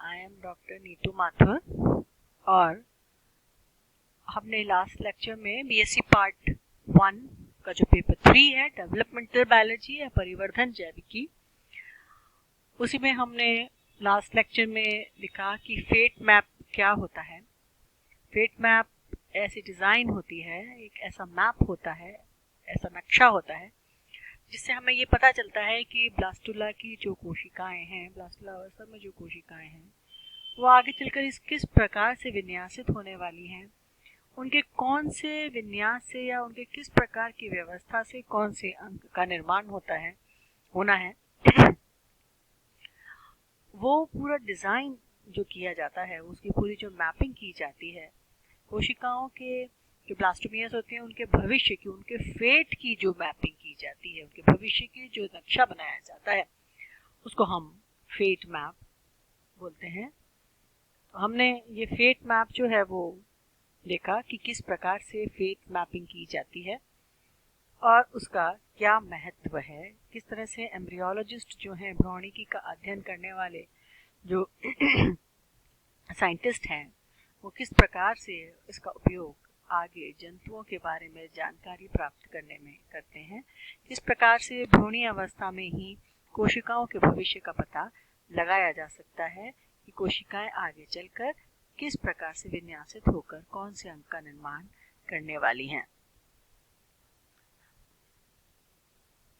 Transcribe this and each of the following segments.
I am doctor Neetu Mathur और हमने last lecture में बीएससी पार्ट 1 का जो पेपर 3 है डेवलपमेंटल बायोलॉजी या परिवर्धन जैविकी, उसी में हमने लास्ट लेक्चर में लिखा कि फेट मैप क्या होता है। फेट मैप ऐसी डिज़ाइन होती है, एक ऐसा मैप होता है, ऐसा नक्शा होता है जिससे हमें ये पता चलता है कि ब्लास्टुला की जो कोशिकाएं हैं, ब्लास्टुला अवस्था में जो कोशिकाएं हैं, वो आगे चलकर किस प्रकार से विन्यासित होने वाली हैं, उनके कौन से विन्यास से या उनके किस प्रकार की व्यवस्था से कौन से अंग का निर्माण होना है वो पूरा डिज़ाइन जो किया जाता है, उसकी पूरी जो मैपिंग की जाती है, कोशिकाओं के जो ब्लास्टोमियास होते हैं उनके भविष्य की, उनके फेट की जो मैपिंग की जाती है, उनके भविष्य की जो नक्शा बनाया जाता है, उसको हम फेट मैप बोलते हैं। तो हमने ये फेट मैप जो है वो देखा कि किस प्रकार से फेट मैपिंग की जाती है और उसका क्या महत्व है, किस तरह से एम्ब्रियोलॉजिस्ट जो हैं, भ्रूणिकी का अध्ययन करने वाले जो साइंटिस्ट हैं, वो किस प्रकार से इसका उपयोग आगे जंतुओं के बारे में जानकारी प्राप्त करने में करते हैं, किस प्रकार से भ्रूणी अवस्था में ही कोशिकाओं के भविष्य का पता लगाया जा सकता है कि कोशिकाएं आगे चलकर किस प्रकार से विन्यासित होकर कौन से अंग का निर्माण करने वाली हैं।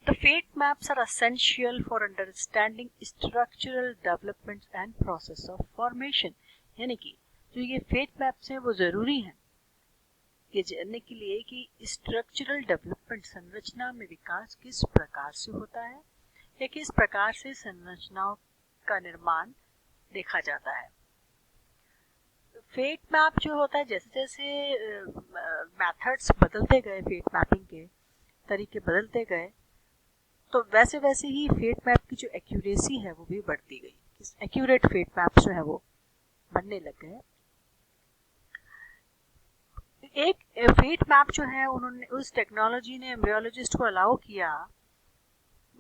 The fate maps are essential for understanding structural development and process of formation। यानी कि जो ये फेट मैप्स हैं वो ज़रूरी हैं ये जानने के लिए कि स्ट्रक्चरल डेवलपमेंट, संरचना में विकास किस प्रकार से होता है या किस प्रकार से संरचनाओं का निर्माण देखा जाता है। फेट मैप जो होता है, जैसे जैसे मेथड्स बदलते गए, फेट मैपिंग के तरीके बदलते गए, तो वैसे वैसे ही फेट मैप की जो एक्यूरेसी है वो भी बढ़ती गई। एक्यूरेट फेट मैप जो है वो बनने लग गए। एक फेट मैप जो है, उन्होंने उस टेक्नोलॉजी ने एम्ब्रियोलॉजिस्ट को अलाउ किया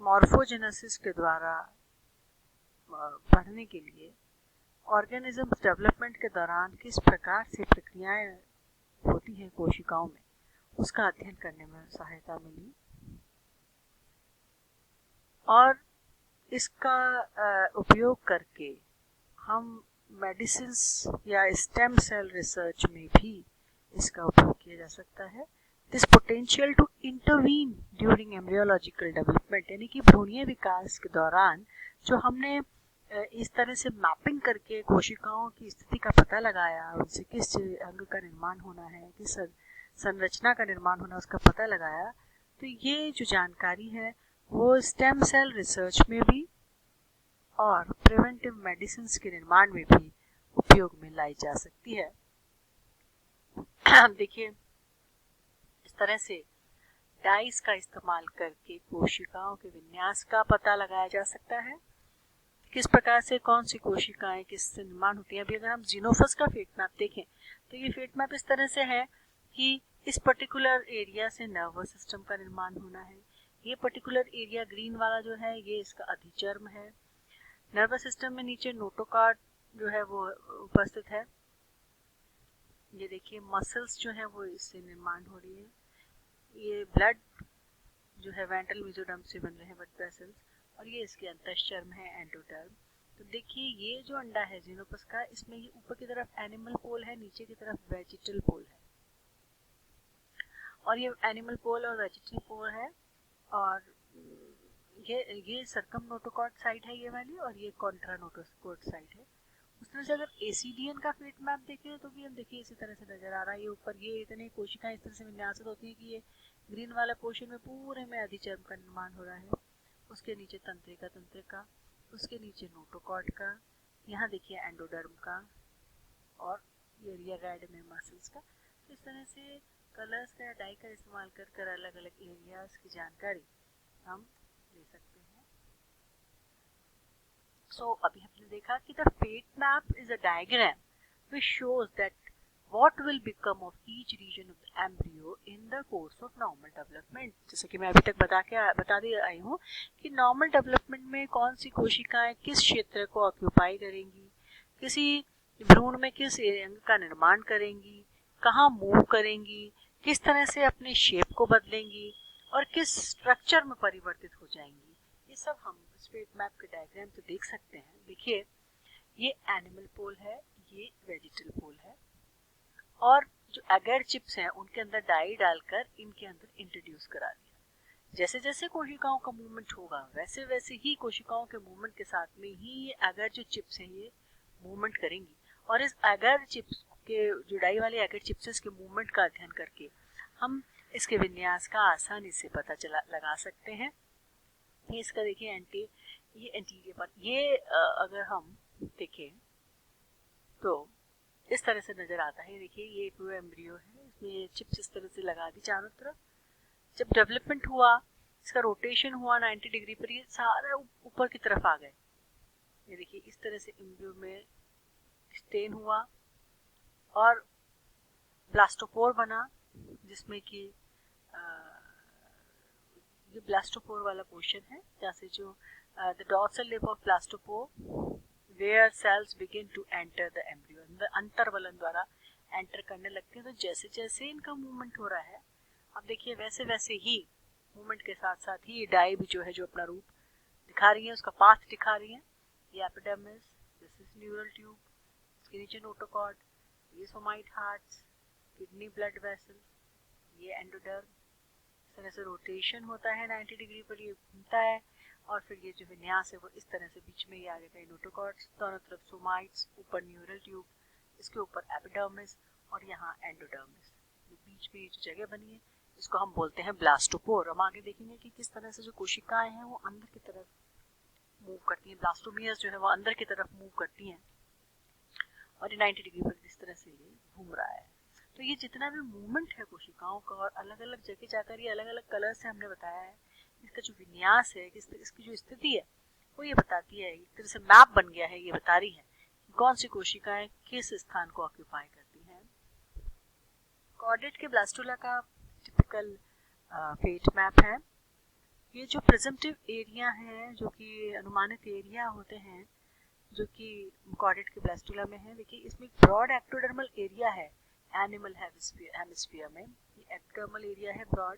मॉर्फोजेनेसिस के द्वारा पढ़ने के लिए ऑर्गेनिजम्स डेवलपमेंट के दौरान किस प्रकार से प्रक्रियाएं होती हैं कोशिकाओं में, उसका अध्ययन करने में सहायता मिली। और इसका उपयोग करके हम मेडिसिन्स या स्टेम सेल रिसर्च में भी इसका उपयोग किया जा सकता है। This potential to intervene during embryological development, यानी कि भ्रूणीय विकास के दौरान जो हमने इस तरह से मैपिंग करके कोशिकाओं की स्थिति का पता लगाया, उनसे किस अंग का निर्माण होना है, किस संरचना का निर्माण होना, उसका पता लगाया, तो ये जो जानकारी है वो स्टेम सेल रिसर्च में भी और प्रिवेंटिव मेडिसिन्स के निर्माण में भी उपयोग में लाई जा सकती है। देखिए, इस तरह से डाइस का इस्तेमाल करके कोशिकाओं के विन्यास का पता लगाया जा सकता है, किस प्रकार से कौन सी कोशिकाएं किससे निर्माण होती हैं। अभी अगर हम जीनोफस का फेट मैप देखें तो ये फेट मैप इस तरह से है कि इस पर्टिकुलर एरिया से नर्वस सिस्टम का निर्माण होना है। ये पर्टिकुलर एरिया ग्रीन वाला जो है ये इसका अधिचर्म है। नर्वस सिस्टम में नीचे नोटोकॉर्ड जो है वो उपस्थित है। ये देखिए मसल्स जो है वो इससे निर्माण हो रही है। ये ब्लड जो है वेंट्रल मेसोडर्म से बन रहे हैं ब्लड वेसल्स, और ये इसके अंतःचर्म है, एंडोडर्म। तो देखिए ये जो अंडा है जीनोपस का, इसमें ये ऊपर की तरफ एनिमल पोल है, नीचे की तरफ वेजिटल पोल है। और ये एनिमल पोल और वेजिटल पोल है, और ये सर्कम नोटोकॉर्ड साइड है ये वाली, और ये कॉन्ट्रा नोटोकॉर्ड साइड है। उस तरह से अगर एसीडीएन का फेट मैप देखें तो भी हम देखिए इसी तरह से नजर आ रहा है। ये ऊपर ये इतने कोशिकाएं इस तरह से विन्यासित होती है कि ये ग्रीन वाला पोर्शन में पूरे में अधिचर्म का निर्माण हो रहा है, उसके नीचे तंत्रिका, उसके नीचे नोटोकॉर्ड का, यहाँ देखिए एंडोडर्म का, और ये रेड में मसल्स का। तो इस तरह से कलर्स का या डाई का इस्तेमाल कर अलग अलग एरियाज की जानकारी हम ले सकते हैं। So अभी हमने देखा कि the fate map is a diagram which shows that what will become of each region of the embryo in the course of normal development। जैसे कि मैं अभी तक बता दे आई हूँ कि नॉर्मल डेवलपमेंट में कौन सी कोशिकाएं किस क्षेत्र को ऑक्यूपाई करेंगी, किसी भ्रूण में किस अंग का निर्माण करेंगी, कहाँ मूव करेंगी, किस तरह से अपने शेप को बदलेंगी और किस स्ट्रक्चर में परिवर्तित हो जाएंगी, ये सब हम इस फेट मैप के डायग्राम से देख सकते हैं। देखिए ये एनिमल पोल है, ये वेजिटल पोल है, और जो एगर चिप्स हैं उनके अंदर डाई डालकर इनके अंदर इंट्रोड्यूस करा दिया। जैसे जैसे कोशिकाओं का मूवमेंट होगा वैसे वैसे ही कोशिकाओं के मूवमेंट के साथ में ही ये एगर जो चिप्स हैं ये मूवमेंट करेंगी, और इस एगर चिप्स के जो डाई वाले एगर चिप्स के मूवमेंट का अध्ययन करके हम इसके विन्यास का आसानी से पता लगा सकते हैं। ये इसका देखिए ये एंटीरियर पर ये अगर हम देखें तो इस तरह से नजर आता है। देखिए ये पूरा एम्ब्रियो है, इसमें चिप्स इस तरह से लगा दी चारों तरफ। जब डेवलपमेंट हुआ, इसका रोटेशन हुआ 90 डिग्री पर, ये सारा ऊपर की तरफ आ गए। ये देखिए इस तरह से एम्ब्रियो में स्टेन हुआ और ब्लास्टोपोर बना, जिसमें कि ये ब्लास्टोपोर वाला पोर्शन है जहाँ से जो the dorsal lip of blastopore where cells begin to enter the embryo, अंतर्वलन द्वारा एंटर करने लगते हैं। तो जैसे जैसे इनका मूवमेंट हो रहा है, अब देखिए वैसे वैसे ही मूवमेंट के साथ साथ ही डाई भी जो है जो अपना रूप दिखा रही है, उसका पाथ दिखा रही है। ये epidermis, this is neural tube, इसके नीचे नोटोकॉर्ड, ये somite hearts, kidney blood vessel, ये एंडोडर्म। इस तरह से रोटेशन होता है 90 डिग्री पर, ये घूमता है और फिर ये जो विन्यास है वो इस तरह से बीच में ही आ जाएगा। नोटोकॉर्ड्स, दोनों तरफ सोमाइट्स, ऊपर न्यूरल ट्यूब, इसके ऊपर एपिडर्मिस और यहाँ एंडोडर्मिस। बीच में ये जो जगह बनी है इसको हम बोलते हैं ब्लास्टोपोर। हम आगे देखेंगे कि किस तरह से जो कोशिकाएं हैं वो अंदर की तरफ मूव करती हैं। ब्लास्टोमियर्स जो है वो अंदर की तरफ मूव करती हैं और ये 90 डिग्री पर इस तरह से ये घूम रहा है। तो ये जितना भी मूवमेंट है कोशिकाओं का, और अलग अलग जगह जाकर ये अलग अलग कलर से हमने बताया है, इसका जो विन्यास है, इसकी जो स्थिति है वो ये बताती है, एक तरह से मैप बन गया है, ये बता रही है कौन सी कोशिकाएं किस स्थान को ऑक्यूपाई करती हैं। कॉर्डेट के ब्लास्टुला का टिपिकल फेट मैप है। ये जो प्रेजम्पटिव एरिया है, जो कि अनुमानित एरिया होते हैं जो कि कॉर्डेट के ब्लास्टुला में है, देखिए इसमें ब्रॉड एक्टोडर्मल एरिया है एनिमल हेमिस्फीयर में। ये एक्टोडर्मल एरिया है ब्रॉड,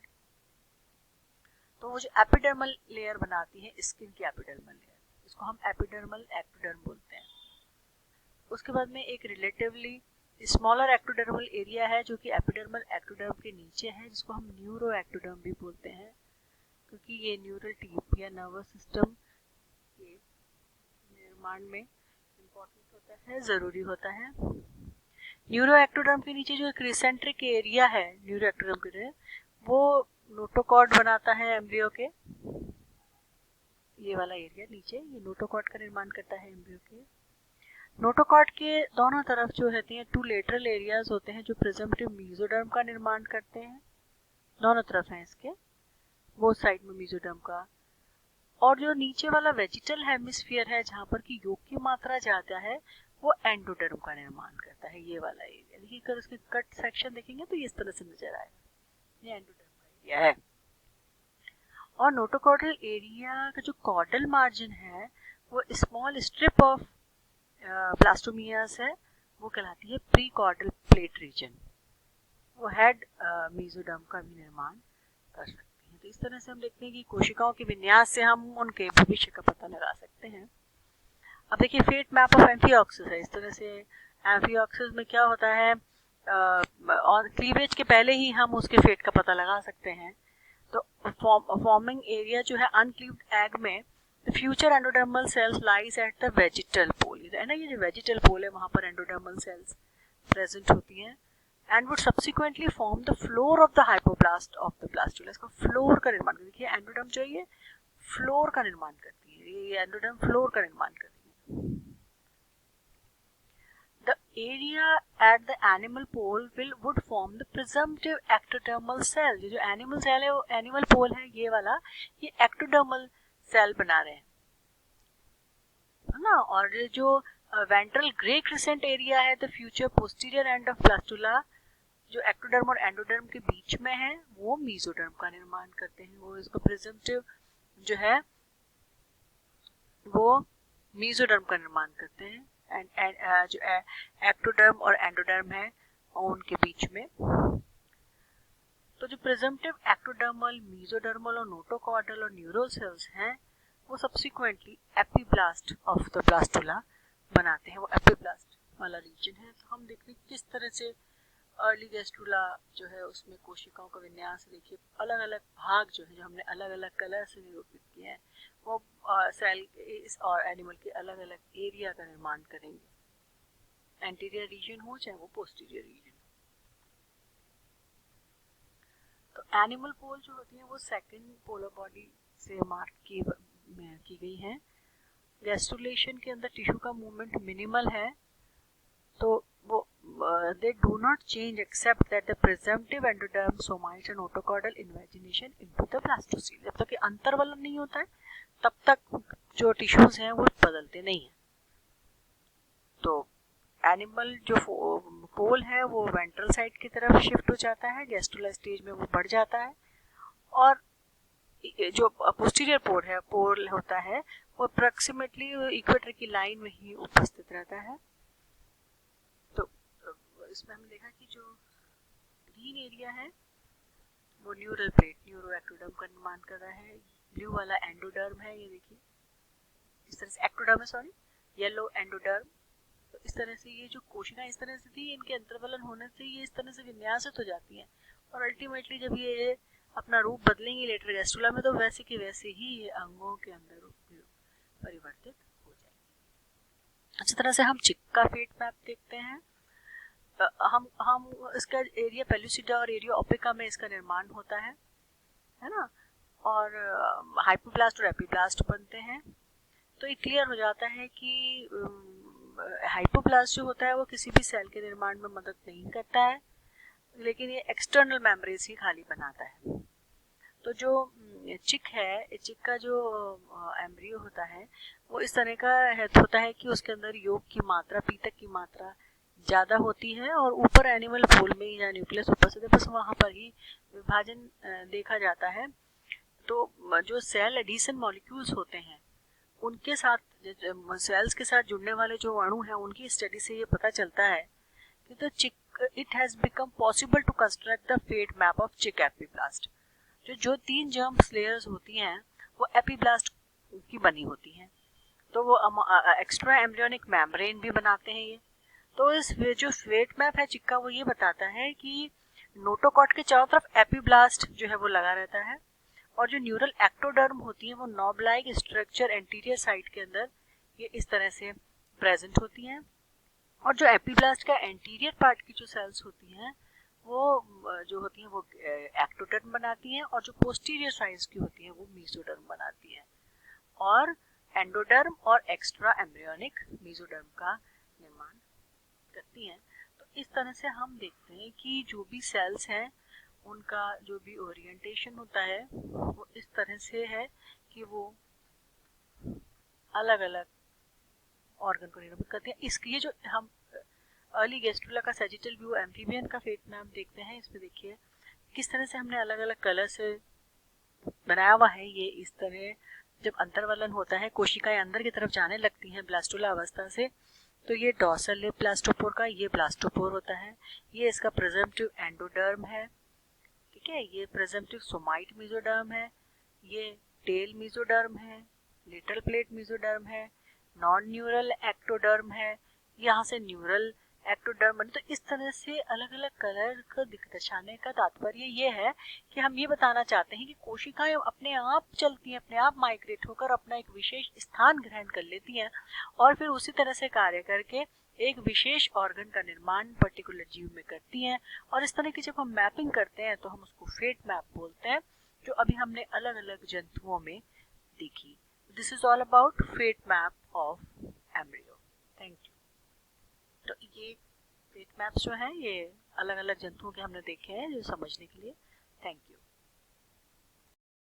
तो वो जो एपिडर्मल लेयर बनाती है स्किन की एपिडर्मल लेयर, इसको हम एपिडर्मल एक्टोडर्म बोलते हैं। उसके बाद में एक रिलेटिवली स्मॉलर एक्टोडर्मल एरिया है जो कि एपिडर्मल एक्टोडर्म के नीचे है, जिसको हम न्यूरो एक्टोडर्म भी बोलते हैं, क्योंकि ये न्यूरल ट्यूब या नर्वस सिस्टम के निर्माण में इम्पोर्टेंट होता है, जरूरी होता है। न्यूरो एक्टोडर्म के नीचे जो क्रिसेंट्रिक एरिया है न्यूरो एक्टोडर्म के लिए, वो नोटोकॉर्ड बनाता है एम्ब्रियो के। ये वाला एरिया नीचे, ये नोटोकॉर्ड का निर्माण करता है एम्ब्रियो के। नोटोकॉर्ड के दोनों तरफ जो रहती हैं टू लेटरल एरियाज होते हैं जो प्रेजम्पटिव मेसोडर्म का निर्माण करते हैं। दोनों तरफ हैं इसके, वो साइड में मेसोडर्म का। और जो नीचे वाला वेजिटल हेमिस्फीयर है जहाँ पर की योग की मात्रा ज्यादा है, वो एंडोडर्म का निर्माण करता है। ये वाला एरिया देखिए, अगर उसके कट सेक्शन देखेंगे तो इस तरह से नजर आएगा, ये एंडोडर्म का एरिया है। और नोटोकॉर्डल एरिया का जो कॉर्डल मार्जिन है वो स्मॉल स्ट्रिप ऑफ ब्लास्टोमियास है, वो कहलाती है प्री कॉर्डल प्लेट रीजन। वो हेड मेसोडर्म का भी निर्माण कर सकती है। तो इस तरह से हम देखते हैं कि कोशिकाओं के विन्यास से हम उनके भविष्य का पता लगा सकते हैं। अब देखिए फेट मैप ऑफ एम्फिऑक्सिस है। इस तरह से एम्फिऑक्सिस में क्या होता है, और क्लीवेज के पहले ही हम उसके फेट का पता लगा सकते हैं। तो फॉर्मिंग एरिया जो है अनक्लीव्ड एग में, the future endodermal cells lies at the vegetal pole, है ना, ये जो वेजिटल पोल है वहां पर एंडोडर्मल सेल्स प्रेजेंट होती हैं, and would subsequently form the floor of the hypoblast of the blastula. इसका फ्लोर का निर्माण, देखिए एंडोडर्म जो है फ्लोर का निर्माण करती है, ये एंडोडर्म फ्लोर का निर्माण करती है। The area at the animal pole would form the presumptive ectodermal cell। ये जो एनिमल सेल है वो एनिमल पोल है, ये वाला, ये एक्टोडर्मल सेल बना रहे हैं, है ना। और जो वेंट्रल ग्रे क्रिसेंट एरिया है, the future posterior end of blastula, जो एक्टोडर्म और एंडोडर्म के बीच में है, वो मेसोडर्म का निर्माण करते हैं। वो इसको प्रेजम्पटिव जो है वो मेसोडर्म का निर्माण करते हैं, जो एक्टोडर्म और एंडोडर्म है उनके बीच में। तो जो प्रिजम्पटिव एक्टोडर्मल, मेसोडर्मल और नोटोकॉर्डल और न्यूरल सेल्स हैं वो subsequently epiblast of the blastula बनाते हैं। वो एपिब्लास्ट वाला रीजन है। तो हम देखते हैं किस तरह से अर्ली गैस्ट्रुला जो है उसमें कोशिकाओं का विन्यास देखिए, अलग अलग भाग जो है जो हमने अलग अलग कलर से निरूपित किए हैं वो सेल इस और एनिमल के अलग अलग एरिया का निर्माण करेंगे, एंटीरियर रीजन हो चाहे वो पोस्टीरियर रीजन। तो एनिमल पोल जो होती है वो सेकंड पोलर बॉडी से मार्क की गई है। गैस्ट्रुलेशन के अंदर टिश्यू का मूवमेंट मिनिमल है, तो वो they do not change except that the presumptive endoderm, somites and notochordal invagination into the blastocele। जब तक अंतर्वलन नहीं होता है तब तक जो टिश्यूज हैं वो बदलते नहीं हैं। तो एनिमल जो पोल है वो वेंट्रल साइड की तरफ शिफ्ट हो जाता है, गैस्ट्रुला स्टेज में वो बढ़ जाता है, और जो पोस्टीरियर पोल होता है वो अप्रोक्सीमेटली इक्वेटर की लाइन में ही उपस्थित रहता है। इसमें हमने देखा कि जो ग्रीन एरिया है वो न्यूरल प्लेट, न्यूरो एक्टोडर्म का निर्माण कर रहा है। ब्लू वाला एंडोडर्म है, ये देखिए इस तरह से एक्टोडर्म है, सॉरी येलो एंडोडर्म। तो इस तरह से ये जो कोशिकाएं इस तरह से थी, इनके अंतर्वलन होने से ये इस तरह से विन्यासित हो जाती हैं और अल्टीमेटली जब ये अपना रूप बदलेंगी लेटर गैस्ट्रुला में तो वैसे के वैसे ही ये अंगों के अंदर परिवर्तित हो जाएगी। अच्छी तरह से हम चिक का फेट मैप देखते हैं। हम इसका एरिया पेलुसिडा और एरिया ओपिका में इसका निर्माण होता है ना, और हाइपोब्लास्ट और एपिब्लास्ट बनते हैं। तो ये क्लियर हो जाता है कि हाइपोब्लास्ट जो होता है वो किसी भी सेल के निर्माण में मदद नहीं करता है, लेकिन ये एक्सटर्नल मेम्ब्रेन ही खाली बनाता है। तो जो चिक है, चिक का जो एम्ब्रियो होता है वो इस तरह का होता है कि उसके अंदर योग की मात्रा, पीतक की मात्रा ज़्यादा होती है और ऊपर एनिमल पोल में या न्यूक्लियस उपस्थित है, बस वहाँ पर ही विभाजन देखा जाता है। तो जो सेल एडिशन मॉलिक्यूल्स होते हैं उनके साथ, सेल्स के साथ जुड़ने वाले जो अणु हैं उनकी स्टडी से ये पता चलता है कि the chick it has become possible to construct the fate map of chick epiblast. जो 3 जर्म लेयर्स होती हैं वो एपिब्लास्ट की बनी होती हैं, तो वो एक्स्ट्रा एम्ब्रियोनिक मेम्ब्रेन भी बनाते हैं ये। तो इस जो फेट मैप है चिक का वो ये बताता है कि नोटोकॉट के चारों तरफ एपिब्लास्ट जो है वो लगा रहता है, और जो न्यूरल एक्टोडर्म होती है वो knob like structure anterior side के अंदर ये इस तरह से प्रेजेंट होती हैं, और जो एपिब्लास्ट का एंटीरियर पार्ट की जो सेल्स होती हैं वो जो होती हैं वो एक्टोडर्म बनाती हैं, और जो पोस्टीरियर साइज की होती हैं वो मेसोडर्म बनाती हैं, और एंडोडर्म और एक्स्ट्रा एम्ब्रियोनिक मेसोडर्म का निर्माण करती हैं। तो इस तरह से हम देखते हैं कि जो भी सेल्स हैं उनका जो भी ओरिएंटेशन होता है वो इस तरह से है कि वो अलग अलग ऑर्गन को निर्मित करते हैं। इसके ये जो हम अर्ली गैस्ट्रुला का सैजिटल व्यू एम्फीबियन का फेट मैप देखते हैं, इसमें देखिए किस तरह से हमने अलग अलग कलर से बनाया हुआ है। ये इस तरह जब अंतर्वलन होता है कोशिकाएं अंदर की तरफ जाने लगती हैं ब्लास्टुला अवस्था से, तो ये डॉर्सल लिप ब्लास्टोपोर का ये ब्लास्टोपोर होता है, ये इसका प्रेजम्पटिव एंडोडर्म है, ठीक है, ये प्रेजम्पटिव सोमाइट मेसोडर्म है, ये टेल मेसोडर्म है, लिटल प्लेट मेसोडर्म है, नॉन न्यूरल एक्टोडर्म है, यहाँ से न्यूरल एक्टोडर्म। तो इस तरह से अलग अलग कलर को दर्शाने का तात्पर्य ये है कि हम ये बताना चाहते हैं कि कोशिकाएं अपने आप चलती हैं, अपने आप माइग्रेट होकर अपना एक विशेष स्थान ग्रहण कर लेती हैं और फिर उसी तरह से कार्य करके एक विशेष ऑर्गन का निर्माण पर्टिकुलर जीव में करती हैं। और इस तरह की जब हम मैपिंग करते हैं तो हम उसको फेट मैप बोलते हैं, जो अभी हमने अलग अलग जंतुओं में देखी। This is all about fate map of embryo. Thank you. तो ये फेट मैप्स जो हैं ये अलग अलग जंतुओं के हमने देखे हैं जो समझने के लिए। Thank you.